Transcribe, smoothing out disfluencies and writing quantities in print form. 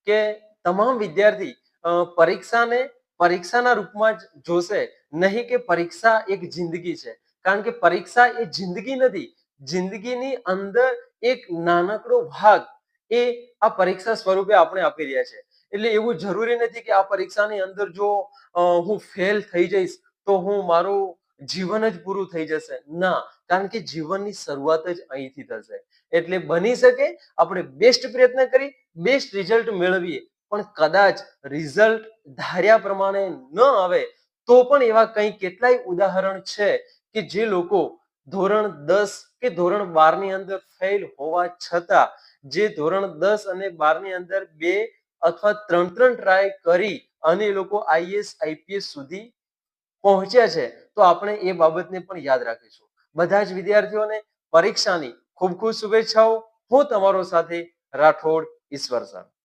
કે તમામ વિદ્યાર્થી પરીક્ષાને પરીક્ષાના રૂપમાં જ જોશે, નહીં કે પરીક્ષા એક જિંદગી છે. કારણ કે પરીક્ષા એ જિંદગી નથી. જિંદગીની અંદર એક નાનકડો ભાગ એ આ પરીક્ષા સ્વરૂપે આપણે આપી રહ્યા છે. એટલે એવું જરૂરી નથી કે આ પરીક્ષાની અંદર જો હું ફેલ થઈ જઈશ તો હું મારું જીવન જ પૂરું થઈ જશે. ના, કારણ કે જીવનની શરૂઆત જ અહીંથી થશે. એટલે બની શકે આપણે બેસ્ટ પ્રયત્ન કરી બેસ્ટ રિઝલ્ટ મેળવીએ, પણ કદાચ રિઝલ્ટ ધાર્યા પ્રમાણે ન આવે તો પણ એવા કંઈ કેટલાય ઉદાહરણ છે કે જે લોકો ધોરણ 10 કે ધોરણ 12 ની અંદર ફેલ હોવા છતાં જે ધોરણ 10 અને 12 ની અંદર 2 અથવા 3 ટ્રાય કરી અને એ લોકો આઈએએસ આઈપીએસ સુધી પહોંચ્યા છે. તો આપણે એ બાબતને પણ યાદ રાખીશું. બધા જ વિદ્યાર્થીઓને પરીક્ષાની ખૂબ ખૂબ શુભેચ્છાઓ. હું તમારો સાથી રાઠોડ ઈશ્વર સર.